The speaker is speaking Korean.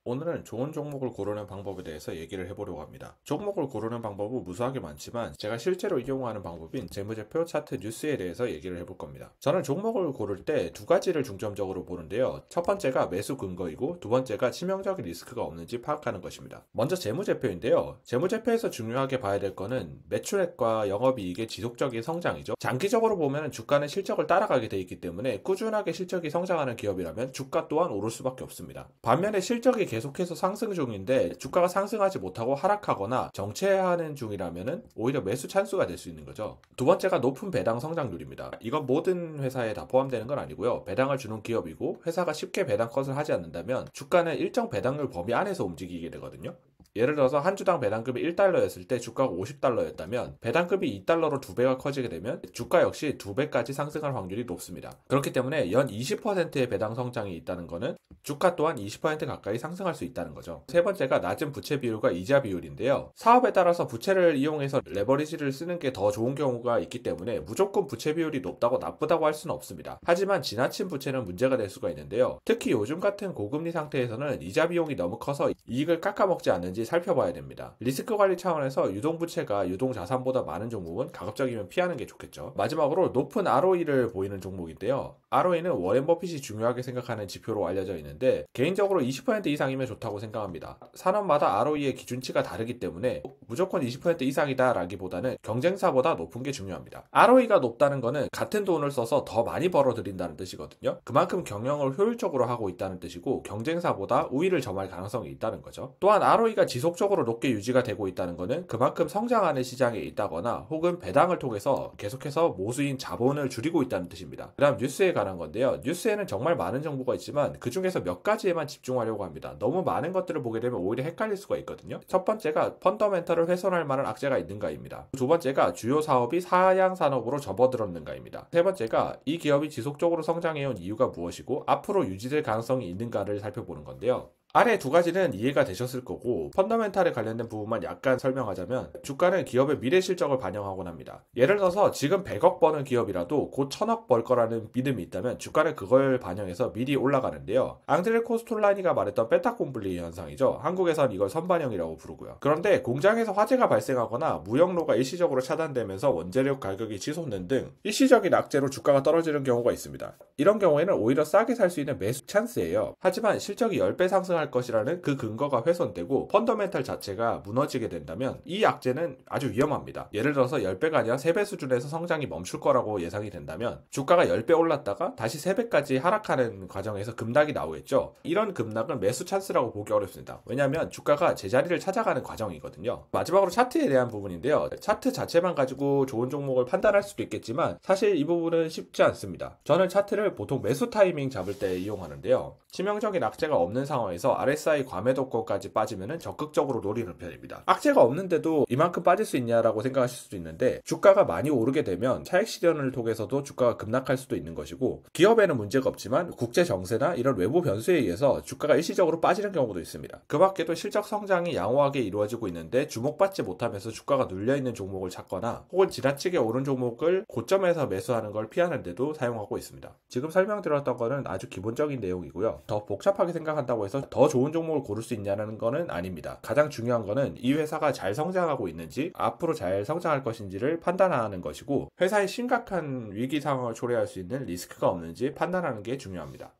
오늘은 좋은 종목을 고르는 방법에 대해서 얘기를 해보려고 합니다. 종목을 고르는 방법은 무수하게 많지만 제가 실제로 이용하는 방법인 재무제표, 차트, 뉴스에 대해서 얘기를 해볼 겁니다. 저는 종목을 고를 때 두 가지를 중점적으로 보는데요. 첫 번째가 매수 근거이고 두 번째가 치명적인 리스크가 없는지 파악하는 것입니다. 먼저 재무제표인데요. 재무제표에서 중요하게 봐야 될 거는 매출액과 영업이익의 지속적인 성장이죠. 장기적으로 보면 주가는 실적을 따라가게 돼 있기 때문에 꾸준하게 실적이 성장하는 기업이라면 주가 또한 오를 수밖에 없습니다. 반면에 실적이 계속해서 상승 중인데 주가가 상승하지 못하고 하락하거나 정체하는 중이라면 오히려 매수 찬스가 될 수 있는 거죠. 두 번째가 높은 배당 성장률입니다. 이건 모든 회사에 다 포함되는 건 아니고요. 배당을 주는 기업이고 회사가 쉽게 배당 컷을 하지 않는다면 주가는 일정 배당률 범위 안에서 움직이게 되거든요. 예를 들어서 한 주당 배당금이 1달러였을 때 주가가 50달러였다면 배당금이 2달러로 2배가 커지게 되면 주가 역시 2배까지 상승할 확률이 높습니다. 그렇기 때문에 연 20%의 배당 성장이 있다는 것은 주가 또한 20% 가까이 상승할 수 있다는 거죠. 세 번째가 낮은 부채 비율과 이자 비율인데요. 사업에 따라서 부채를 이용해서 레버리지를 쓰는 게 더 좋은 경우가 있기 때문에 무조건 부채 비율이 높다고 나쁘다고 할 수는 없습니다. 하지만 지나친 부채는 문제가 될 수가 있는데요. 특히 요즘 같은 고금리 상태에서는 이자 비용이 너무 커서 이익을 깎아먹지 않는지 살펴봐야 됩니다. 리스크 관리 차원에서 유동부채가 유동자산보다 많은 종목은 가급적이면 피하는 게 좋겠죠. 마지막으로 높은 ROE를 보이는 종목인데요. ROE는 워렌 버핏이 중요하게 생각하는 지표로 알려져 있는데 개인적으로 20% 이상이면 좋다고 생각합니다. 산업마다 ROE의 기준치가 다르기 때문에 무조건 20% 이상이다 라기보다는 경쟁사보다 높은 게 중요합니다. ROE가 높다는 거는 같은 돈을 써서 더 많이 벌어들인다는 뜻이거든요. 그만큼 경영을 효율적으로 하고 있다는 뜻이고 경쟁사보다 우위를 점할 가능성이 있다는 거죠. 또한 ROE가 지속적으로 높게 유지가 되고 있다는 것은 그만큼 성장하는 시장에 있다거나 혹은 배당을 통해서 계속해서 모수인 자본을 줄이고 있다는 뜻입니다. 그 다음 뉴스에 관한 건데요. 뉴스에는 정말 많은 정보가 있지만 그 중에서 몇 가지에만 집중하려고 합니다. 너무 많은 것들을 보게 되면 오히려 헷갈릴 수가 있거든요. 첫 번째가 펀더멘털을 훼손할 만한 악재가 있는가입니다. 두 번째가 주요 사업이 사양 산업으로 접어들었는가입니다. 세 번째가 이 기업이 지속적으로 성장해온 이유가 무엇이고 앞으로 유지될 가능성이 있는가를 살펴보는 건데요. 아래 두 가지는 이해가 되셨을 거고 펀더멘탈에 관련된 부분만 약간 설명하자면 주가는 기업의 미래 실적을 반영하곤 합니다. 예를 들어서 지금 100억 버는 기업이라도 곧 1000억 벌 거라는 믿음이 있다면 주가는 그걸 반영해서 미리 올라가는데요. 앙드레 코스톨라니가 말했던 빼타콤블리 현상이죠. 한국에선 이걸 선반영이라고 부르고요. 그런데 공장에서 화재가 발생하거나 무역로가 일시적으로 차단되면서 원재료 가격이 치솟는 등 일시적인 악재로 주가가 떨어지는 경우가 있습니다. 이런 경우에는 오히려 싸게 살 수 있는 매수 찬스예요. 하지만 실적이 10배 상승할 것이라는 그 근거가 훼손되고 펀더멘탈 자체가 무너지게 된다면 이 악재는 아주 위험합니다. 예를 들어서 10배가 아니라 3배 수준에서 성장이 멈출 거라고 예상이 된다면 주가가 10배 올랐다가 다시 3배까지 하락하는 과정에서 급락이 나오겠죠. 이런 급락은 매수 찬스라고 보기 어렵습니다. 왜냐하면 주가가 제자리를 찾아가는 과정이거든요. 마지막으로 차트에 대한 부분인데요. 차트 자체만 가지고 좋은 종목을 판단할 수도 있겠지만 사실 이 부분은 쉽지 않습니다. 저는 차트를 보통 매수 타이밍 잡을 때 이용하는데요. 치명적인 악재가 없는 상황에서 RSI 과매도권까지 빠지면 적극적으로 노리는 편입니다. 악재가 없는데도 이만큼 빠질 수 있냐라고 생각하실 수도 있는데 주가가 많이 오르게 되면 차익 실현을 통해서도 주가가 급락할 수도 있는 것이고 기업에는 문제가 없지만 국제 정세나 이런 외부 변수에 의해서 주가가 일시적으로 빠지는 경우도 있습니다. 그 밖에도 실적 성장이 양호하게 이루어지고 있는데 주목받지 못하면서 주가가 눌려있는 종목을 찾거나 혹은 지나치게 오른 종목을 고점에서 매수하는 걸 피하는 데도 사용하고 있습니다. 지금 설명드렸던 거는 아주 기본적인 내용이고요. 더 복잡하게 생각한다고 해서 더 좋은 종목을 고를 수 있냐는 거는 아닙니다. 가장 중요한 거는 이 회사가 잘 성장하고 있는지 앞으로 잘 성장할 것인지를 판단하는 것이고 회사의 심각한 위기 상황을 초래할 수 있는 리스크가 없는지 판단하는 게 중요합니다.